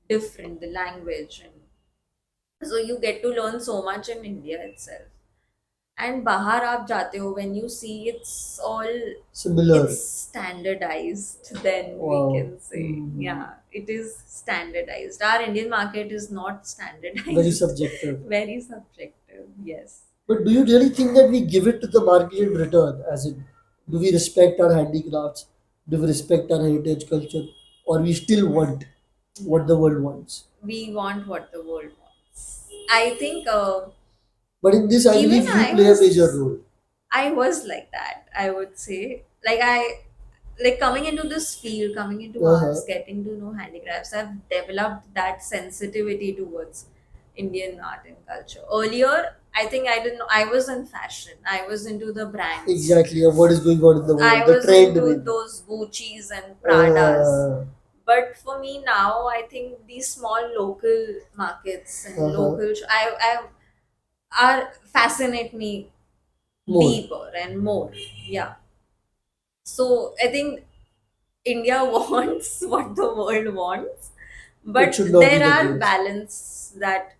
Speaker 2: different. The language, and so you get to learn so much in India itself. And बाहर आप जाते हो, when you see it's all, it's
Speaker 1: Similar.
Speaker 2: standardized, then we
Speaker 1: Wow.
Speaker 2: can say yeah, it is standardized. Our Indian market is not
Speaker 1: Very
Speaker 2: standardized.
Speaker 1: subjective.
Speaker 2: Very subjective, yes.
Speaker 1: But do you really think that we give it to the market in return? As in, do we respect our handicrafts? Do we respect our heritage culture? Or we still want what the world wants?
Speaker 2: We want what the world wants, I think.
Speaker 1: But in this, I
Speaker 2: Even
Speaker 1: believe you play a major role.
Speaker 2: I was like that, I would say. Like I, like coming into this field, coming into
Speaker 1: Uh-huh.
Speaker 2: arts, getting to know handicrafts, I've developed that sensitivity towards Indian art and culture. Earlier, I think I didn't know, I was in fashion. I was into the brands.
Speaker 1: Exactly, of what is going on in the
Speaker 2: I
Speaker 1: world, the
Speaker 2: was
Speaker 1: trend
Speaker 2: into
Speaker 1: maybe.
Speaker 2: those Gucci's and Pradas.
Speaker 1: Uh,
Speaker 2: But for me now, I think these small local markets and
Speaker 1: uh-huh.
Speaker 2: local, are fascinate me
Speaker 1: More.
Speaker 2: deeper and more. Yeah. So I think India wants what the world wants,
Speaker 1: It
Speaker 2: but
Speaker 1: should not be
Speaker 2: there
Speaker 1: the
Speaker 2: are
Speaker 1: case.
Speaker 2: balance that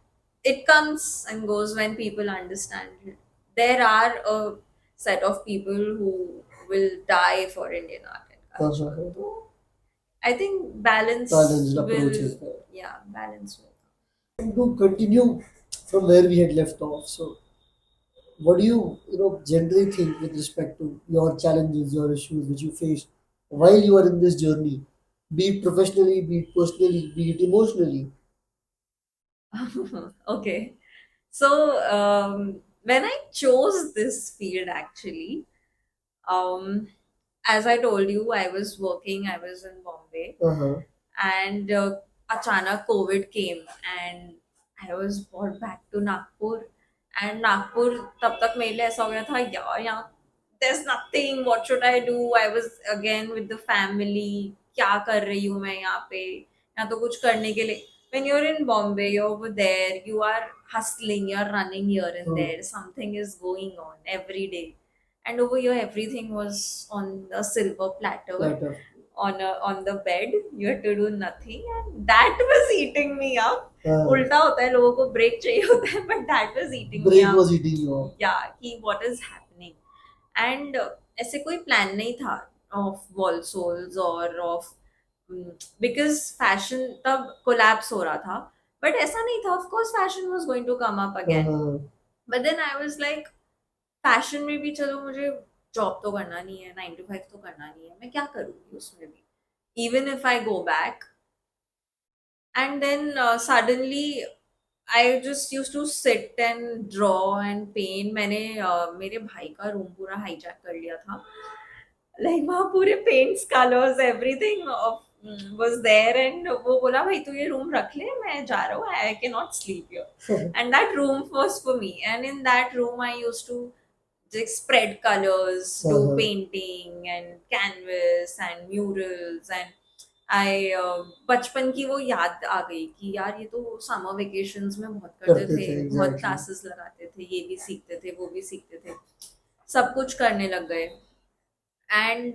Speaker 2: it comes and goes when people understand it. There are a set of people who will die for Indian art and culture.
Speaker 1: Uh-huh.
Speaker 2: So I think balance
Speaker 1: Balanced approach
Speaker 2: will,
Speaker 1: is there.
Speaker 2: yeah, balance will.
Speaker 1: And to continue from where we had left off, so what do you generally think with respect to your challenges, your issues which you faced while you are in this journey? be it professionally, be it personally, be it emotionally.
Speaker 2: Okay. So, when I chose this field, actually, um, as I told you, I was working, I was in Bombay,
Speaker 1: Uh-huh.
Speaker 2: and Achanak COVID came, and I was brought back to Nagpur. And Nagpur, तब तक मेरे लिए ऐसा हो गया था यार यहाँ there's nothing, what should I do? I was again with the family, क्या कर रही हूँ मैं यहाँ पे, यहाँ तो कुछ करने के लिए. When you're in Bombay, you're over there, you are hustling, you're running here and
Speaker 1: Oh,
Speaker 2: there, something is going on every day. And over here, everything was on a silver platter,
Speaker 1: that
Speaker 2: on the bed. You had to do nothing, and that was eating me up.
Speaker 1: uh,
Speaker 2: उल्टा होता है, लोगों को break चाहिए होता है, but that was eating me
Speaker 1: break
Speaker 2: up.
Speaker 1: was eating you up.
Speaker 2: Yeah, कि what is happening. And ऐसे कोई प्लान नहीं था of wall soles और of because fashion तब collapse हो रहा था, but ऐसा नहीं था. Of course fashion was going to come up again,
Speaker 1: Uh-huh.
Speaker 2: but then I was like fashion में भी चलो मुझे जॉब तो करना नहीं है, 9 to 5 तो करना नहीं है, मैं क्या करूँगी उसमें भी, even if I go back. And then suddenly I just use to sit and draw and paint. मैंने मेरे भाई का रूम पूरा हाईजैक कर लिया था. लाइक वहाँ पूरे paints, colours, everything was there, and वो बोला भाई तू ये रूम रख ले, मैं जा रहा हूँ, I cannot sleep here. And that room was for me, and in that room I used to like spread colors, do
Speaker 1: Uh-huh.
Speaker 2: painting and canvas and murals. And I बचपन की वो याद आ गई कि यार ये तो समर वेकेशंस में बहुत करते
Speaker 1: करते
Speaker 2: थे,
Speaker 1: थे
Speaker 2: बहुत
Speaker 1: एग्जैक्टली.
Speaker 2: क्लासेस लगाते थे, ये भी सीखते थे, वो भी सीखते थे, सब कुछ करने लग गए. एंड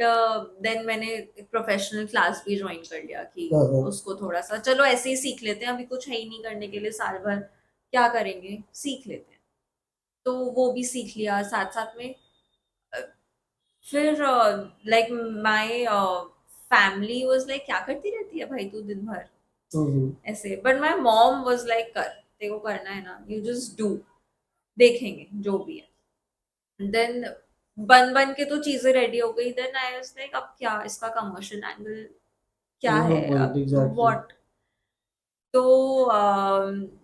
Speaker 2: देन मैंने एक प्रोफेशनल क्लास भी ज्वाइन कर लिया कि
Speaker 1: Uh-huh.
Speaker 2: उसको थोड़ा सा चलो ऐसे ही सीख लेते हैं, अभी कुछ है ही नहीं करने के लिए, साल भर क्या करेंगे, सीख लेते हैं. तो वो भी सीख लिया साथ साथ में. अ, फिर like my family was like क्या करती रहती है भाई तू दिन भर
Speaker 1: Mm-hmm.
Speaker 2: ऐसे, but my mom was like कर, तेरे को करना है ना, यू जस्ट डू, देखेंगे जो भी है. देन बन बन के तो चीजें रेडी हो गई. देन आई वाज लाइक अब क्या इसका कमर्शियल एंगल क्या
Speaker 1: There's no
Speaker 2: है
Speaker 1: point,
Speaker 2: अब,
Speaker 1: exactly.
Speaker 2: व्हाट. तो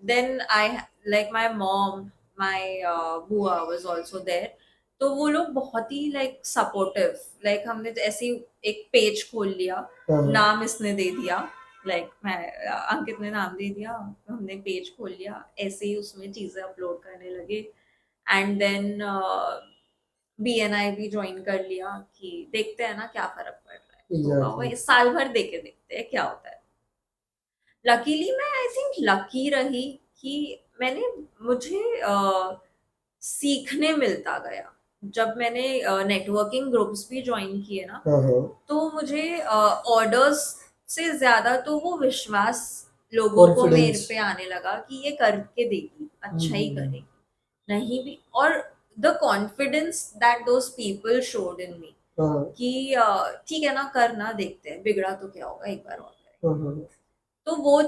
Speaker 2: then I like my mom, my बुआ वाज आल्सो देयर. तो वो लोग बहुत ही लाइक सपोर्टिव. लाइक हमने तो ऐसे ही एक पेज खोल लिया,
Speaker 1: Uh-huh.
Speaker 2: नाम इसने दे दिया, लाइक मैं अंकित ने नाम दे दिया, हमने पेज खोल लिया, ऐसे ही उसमें चीजें अपलोड करने लगे. एंड देन BNI भी ज्वाइन कर लिया कि देखते हैं ना क्या फर्क पड़ रहा है, तो
Speaker 1: Exactly.
Speaker 2: वही साल भर दे के देखते हैं क्या होता है. लकीली मैं आई थिंक लकी रही कि मैंने मुझे सीखने मिलता गया. जब मैंने नेटवर्किंग ग्रुप्स भी ज्वाइन किए ना,
Speaker 1: Uh-huh.
Speaker 2: तो मुझे ऑर्डर्स से ज्यादा तो वो विश्वास लोगों को मेरे
Speaker 1: Confidence.
Speaker 2: पे आने लगा कि ये करके देगी, अच्छा ही
Speaker 1: Mm-hmm.
Speaker 2: करेगी, नहीं भी. और the confidence that those people showed in me
Speaker 1: Uh-huh.
Speaker 2: कि ठीक है ना, करना, देखते हैं, बिगड़ा तो क्या होगा, एक बार और करेंगे.
Speaker 1: Uh-huh.
Speaker 2: तो वो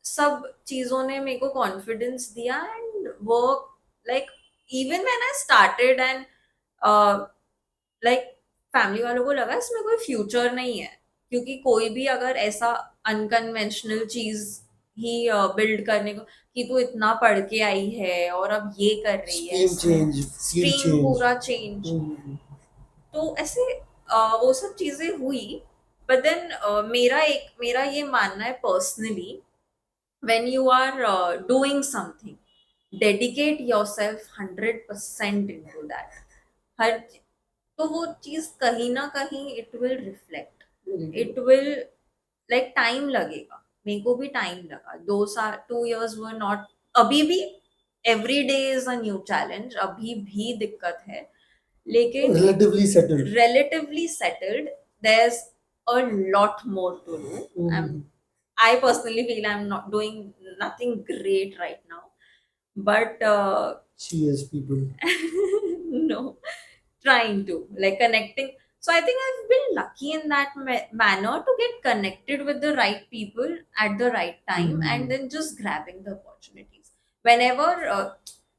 Speaker 2: सब चीजों ने मेरे को कॉन्फिडेंस दिया. And work like even when I started and like family वालों को लगा इसमें कोई फ्यूचर नहीं है, क्योंकि कोई भी अगर ऐसा अनकन्वेंशनल चीज ही बिल्ड करने को, कि तू इतना पढ़ के आई है और अब ये कर रही है,
Speaker 1: Stream change, field
Speaker 2: stream
Speaker 1: change.
Speaker 2: पूरा चेंज.
Speaker 1: Mm-hmm.
Speaker 2: तो ऐसे वो सब चीजें हुई. बट देन मेरा ये मानना है personally, when you are doing something, dedicate yourself 100% into that. हर तो वो चीज कहीं ना कहीं it will reflect, it will like time लगेगा. मेरे को भी टाइम लगा, 2 साल, 2 years वर नॉट. अभी भी every day is a new challenge, अभी भी दिक्कत है, लेकिन
Speaker 1: Relatively settled.
Speaker 2: relatively settled. There's a lot more to do.
Speaker 1: Mm-hmm.
Speaker 2: I personally feel I'm not doing nothing great right now, but
Speaker 1: Cheers, people.
Speaker 2: no, trying to like connecting. So I think I've been lucky in that manner to get connected with the right people at the right time,
Speaker 1: Mm-hmm.
Speaker 2: and then just grabbing the opportunities whenever.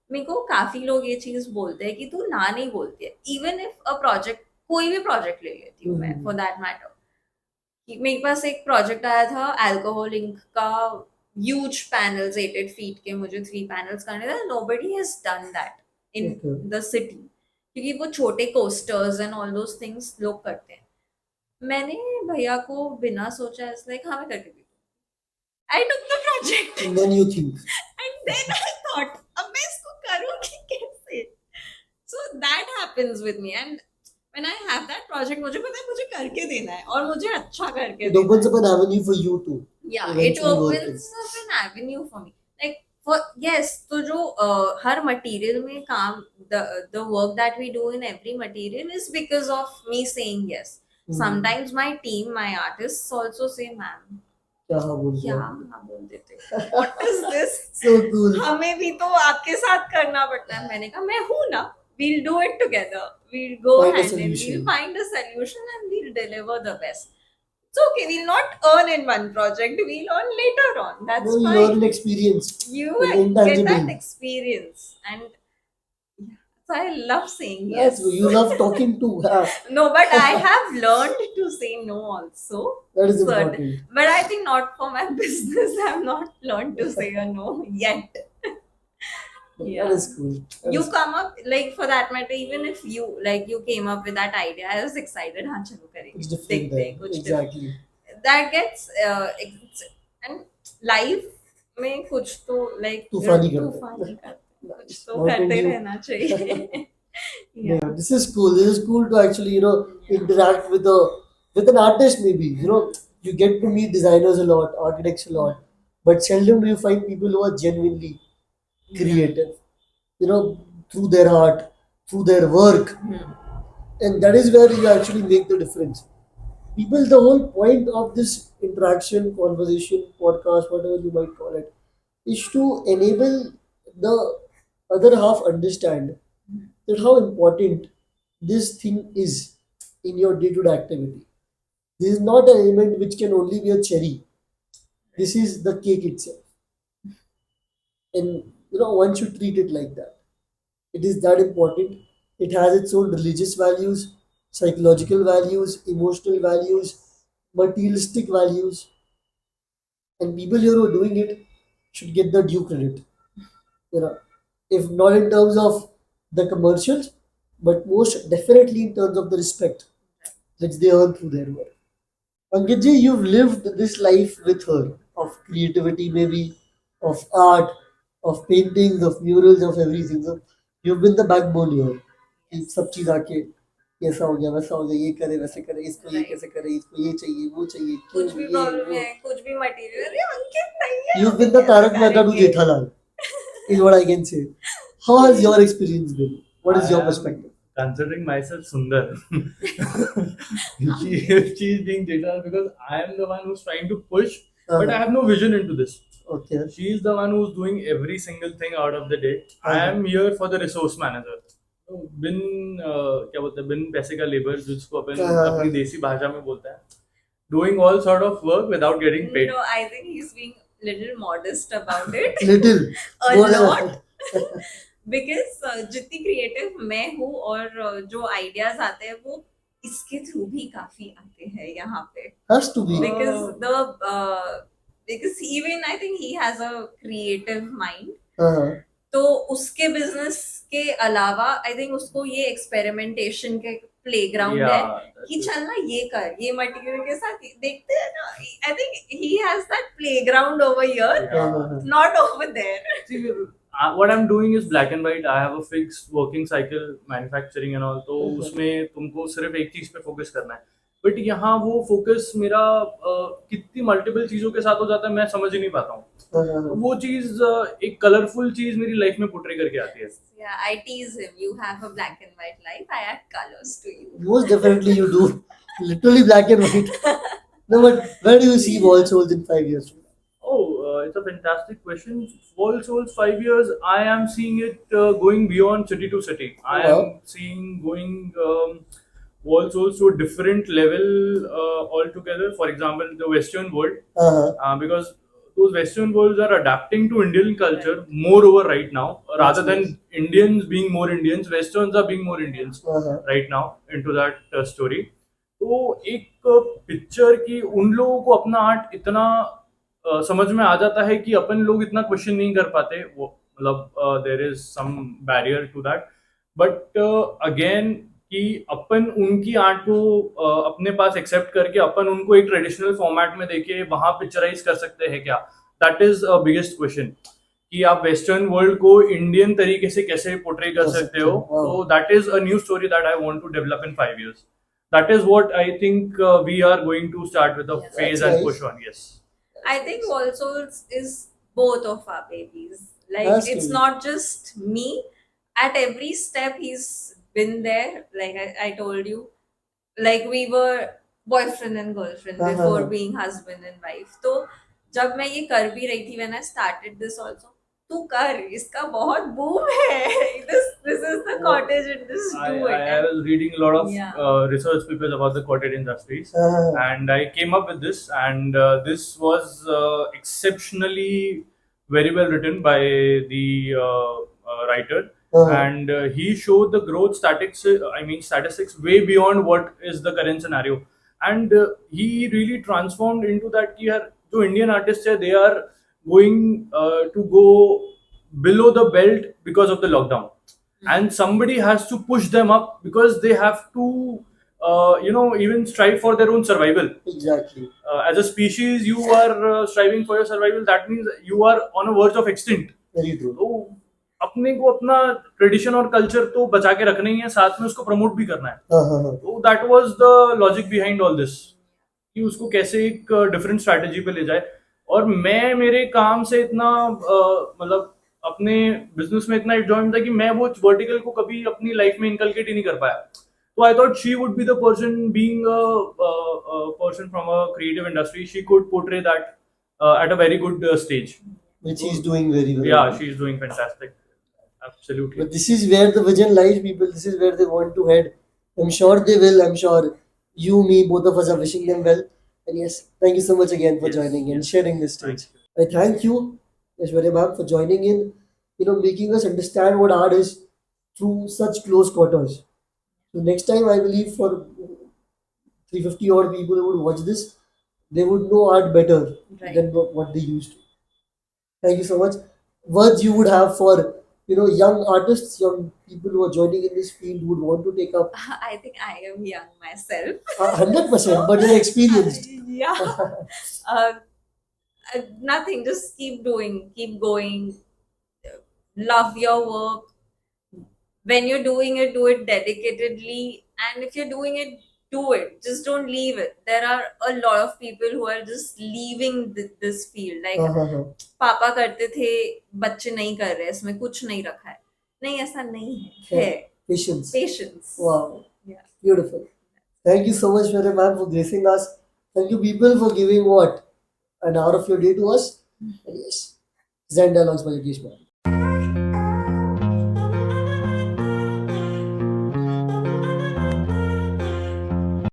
Speaker 2: मेरे को काफी लोग ये चीज बोलते हैं कि तू ना नहीं बोलती है, इवन इफ अ प्रोजेक्ट, कोई भी प्रोजेक्ट ले लेती हूँ मैं
Speaker 1: Mm-hmm.
Speaker 2: For that matter. मेरे पास एक प्रोजेक्ट आया था अल्कोहल इंक का, ह्यूज पैनल्स 8 फीट के, मुझे 3 पैनल्स करने थे. Nobody has done that in
Speaker 1: Okay.
Speaker 2: The city, क्योंकि वो छोटे coasters and all those things लोग करते हैं. मैंने भैया को बिना सोचा इट्स लाइक हाँ मैं करके दी. I took the project
Speaker 1: And then you think.
Speaker 2: And then I thought अब मैं इसको करूंगी कैसे. So that happens with me. And when I have that project, मुझे पता है मुझे करके देना है और मुझे अच्छा करके
Speaker 1: It
Speaker 2: देना
Speaker 1: opens
Speaker 2: है.
Speaker 1: up an avenue for you to
Speaker 2: Yeah, it
Speaker 1: eventually work in.
Speaker 2: opens up an avenue for me. Like for yes, तो जो हर material में काम, the work that we do in every material is because of me saying yes. Sometimes my team, my artists also say, "Ma'am,
Speaker 1: क्या हाँ बोल
Speaker 2: क्या
Speaker 1: दिया.
Speaker 2: हाँ बोल देते? What is this?
Speaker 1: So cool.
Speaker 2: हमें भी तो आपके साथ करना पड़ता है." मैंने कहा मैं हूँ ना. We'll do it together. We'll go
Speaker 1: Find a
Speaker 2: hand in.
Speaker 1: solution.
Speaker 2: We'll find a solution and we'll deliver the best. It's okay. We'll not earn in one project. We'll earn later on. That's
Speaker 1: No, you
Speaker 2: fine.
Speaker 1: learn an experience.
Speaker 2: You
Speaker 1: an
Speaker 2: get
Speaker 1: intangible.
Speaker 2: that experience, and yeah, so I love saying yes.
Speaker 1: That's good. You love talking to.
Speaker 2: No, but I have learned to say no also.
Speaker 1: That is
Speaker 2: Certain.
Speaker 1: important.
Speaker 2: But I think not for my business. I have not learned to say a no yet. Yeah.
Speaker 1: That is cool. That
Speaker 2: You
Speaker 1: is-
Speaker 2: come up, like for that matter, even if you came up with that idea, I was excited. हाँ चलो करेंगे.
Speaker 1: It's different.
Speaker 2: देखते हैं,
Speaker 1: Then.
Speaker 2: कुछ
Speaker 1: Exactly.
Speaker 2: different. That gets and life में कुछ तो like
Speaker 1: तूफानी करते हैं.
Speaker 2: तूफानी करते हैं. कुछ
Speaker 1: Nice.
Speaker 2: तो
Speaker 1: Mountain
Speaker 2: करते
Speaker 1: Dew.
Speaker 2: रहना चाहिए.
Speaker 1: Yeah, this is cool. This is cool to actually, interact with an artist maybe. You get to meet designers a lot, architects a lot, but seldom do you find people who are genuinely creative. Through their art, through their work, and that is where you actually make the difference. People, the whole point of this interaction, conversation, podcast, whatever you might call it, is to enable the other half understand that how important this thing is in your day-to-day activity. This is not an element which can only be a cherry. This is the cake itself, and one should treat it like that. It is that important. It has its own religious values, psychological values, emotional values, materialistic values, and people here who are doing it should get the due credit. You know, if not in terms of the commercials, but most definitely in terms of the respect which they earn through their work. Ankit ji, you've lived this life with her of creativity, maybe of art, of paintings, of murals, of everything. So you've been the backbone here. कि सब चीज आके ऐसा हो गया वैसा हो गया, ये करे वैसे करे, इसको ये
Speaker 2: Right.
Speaker 1: कैसे करे, इसको ये चाहिए वो चाहिए, क्यों
Speaker 2: कुछ भी
Speaker 1: ये
Speaker 2: प्रॉब्लम
Speaker 1: वो.
Speaker 2: है, कुछ भी मटेरियल, अरे अंकित नहीं है.
Speaker 1: You've
Speaker 2: अभी
Speaker 1: been the
Speaker 2: कैसे
Speaker 1: Tarak Mehta to
Speaker 2: करेंगे?
Speaker 1: Jethalal, is what I can say. How has your experience been? What is your
Speaker 3: I am
Speaker 1: perspective?
Speaker 3: Considering myself Sundar. She's being Jethalal because I am the one who's trying to push, but I have no vision into this.
Speaker 1: Okay.
Speaker 3: She is the one who's doing every single thing out of the day. I am here for the resource manager. तो बिन क्या बोलते हैं, बिन पैसे का labour, जिसको अपन अपनी देसी भाषा में बोलते हैं, doing all sort of work without getting paid.
Speaker 2: No, I think he's being little modest about it.
Speaker 1: Little.
Speaker 2: A
Speaker 1: More than-
Speaker 2: lot. Because जितनी क्रिएटिव मैं हूँ और जो आइडियाज आते हैं वो इसके थ्रू भी काफी आते हैं यहाँ पे.
Speaker 1: Has to be.
Speaker 2: Because even I think he has a creative mind.
Speaker 1: Uh-huh.
Speaker 2: तो उसके बिजनेस के अलावा आई थिंक उसको ये एक्सपेरिमेंटेशन के प्लेग्राउंड है कि चलना ये कर, ये मटेरियल के साथ देखते हैं ना. I think he has that playground over here,
Speaker 1: Uh-huh.
Speaker 2: Not over there.
Speaker 3: See, what I'm doing is black and white. I have a fixed working cycle, manufacturing and all. तो उसमें तुमको सिर्फ एक चीज पे फोकस करना है. बट यहाँ वो फोकस मेरा कितनी मल्टीपल चीजों के साथ हो जाता है मैं समझ ही नहीं पाता हूँ.
Speaker 1: Uh-huh.
Speaker 3: वो चीज एक कलरफुल चीज मेरी लाइफ में पोर्ट्रे करके आती है.
Speaker 2: Yeah, I tease him. You have a black and white life. I add colors to you.
Speaker 1: Most definitely you do. Literally black and white. No, but where do you see Wall Souls in 5 years from now?
Speaker 3: Oh, it's a fantastic question. Wall Souls 5 years, I am seeing it going beyond city to city. I
Speaker 1: Wow.
Speaker 3: am seeing going Wall Souls to a different level altogether. For example, the Western world,
Speaker 1: Uh-huh.
Speaker 3: because those Western worlds are adapting to Indian culture moreover right now. Rather than Indians being more Indians, Westerns are being more Indians
Speaker 1: Uh-huh.
Speaker 3: right now into that story. तो एक picture की उन लोगों को अपना art इतना समझ में आ जाता है कि अपन लोग इतना क्वेश्चन नहीं कर पाते, वो मतलब there is some barrier to that. But again कि अपन उनकी आर्ट को अपने पास एक्सेप्ट करके अपन उनको एक ट्रेडिशनल फॉर्मेट में देके वहां पिक्चराइज कर सकते हैं क्या, दैट इज बिगेस्ट क्वेश्चन। कि आप वेस्टर्न वर्ल्ड को इंडियन तरीके से कैसे पोर्ट्रे कर सकते हो।
Speaker 1: Wow.
Speaker 3: तो that is a new story that I want to develop in 5 years. That is what I think we are going to start with a
Speaker 2: Yeah.
Speaker 3: phase
Speaker 1: That's
Speaker 3: and
Speaker 1: nice.
Speaker 3: push on. Yes.
Speaker 2: I think also is both of our babies. Like
Speaker 1: That's
Speaker 2: it's
Speaker 1: good.
Speaker 2: not just me. At every step he's been there. Like I told you, like we were boyfriend and girlfriend
Speaker 1: हाँ, हाँ,
Speaker 2: before
Speaker 1: हाँ.
Speaker 2: being husband and wife. तो जब मैं ये कर भी रही थी, when I started this also, तू कर, इसका बहुत boom है. This is the cottage industry.
Speaker 3: I,
Speaker 2: Do it.
Speaker 3: I was reading a lot of
Speaker 2: Yeah.
Speaker 3: research papers about the cottage industries,
Speaker 1: हाँ.
Speaker 3: and I came up with this, and this was exceptionally very well written by the writer, and he showed the growth statistics way beyond what is the current scenario, and he really transformed into that कि यार जो Indian artists है, they are going to go below the belt because of the lockdown, and somebody has to push them up because they have to even strive for their own survival.
Speaker 1: Exactly.
Speaker 3: As a species, you are striving for your survival. That means you are on a verge of extinct.
Speaker 1: Very true.
Speaker 3: तो अपने को अपना tradition और culture तो बचा के रखना ही है, साथ में उसको प्रमोट भी करना है।
Speaker 1: हाँ.
Speaker 3: तो that was the logic behind all this, कि उसको कैसे एक डिफरेंट स्ट्रैटेजी पे ले जाए। और मैं मेरे काम से इतना मतलब अपने बिजनेस में इतना एंजॉय था कि मैं वो वर्टिकल को कभी अपनी लाइफ में इनकलकेट ही नहीं कर पाया। तो I thought she would be the person, being a person from a creative industry, she could portray that at a very good stage.
Speaker 1: Which he's doing very well.
Speaker 3: Yeah, she's doing fantastic. Absolutely.
Speaker 1: But this is where the vision lies, people. This is where they want to head. I'm sure they will. I'm sure you, me, both of us are wishing them well. And yes, thank you so much again for
Speaker 3: Yes,
Speaker 1: joining and
Speaker 3: yes.
Speaker 1: sharing this stage.
Speaker 3: Thank
Speaker 1: I thank you, Aishwarya ma'am, for joining in, making us understand what art is through such close quarters. So next time, I believe for 350 odd people who would watch this, they would know art better
Speaker 2: Right.
Speaker 1: than what they used to. Thank you so much. Words you would have for young artists, young people who are joining in this field, would want to take up
Speaker 2: I think I am young myself.
Speaker 1: 100%, but you're experienced.
Speaker 2: Yeah. Uh, Nothing. Just keep doing, keep going. Love your work. When you're doing it, do it dedicatedly. And if you're doing it, do it. Just don't leave it. There are a lot of people who are just leaving this field. Like
Speaker 1: हाँ.
Speaker 2: पापा करते थे, बच्चे नहीं कर रहे, इसमें कुछ नहीं रखा है। नहीं, ऐसा नहीं है।
Speaker 1: Patience.
Speaker 2: Patience.
Speaker 1: Wow.
Speaker 2: Yeah.
Speaker 1: Beautiful. Thank you so much, Aishwarya ma'am, for gracing us. Thank you, people, for giving an hour of your day to us. And yes, Zen Dialogues by Yogesh ma'am.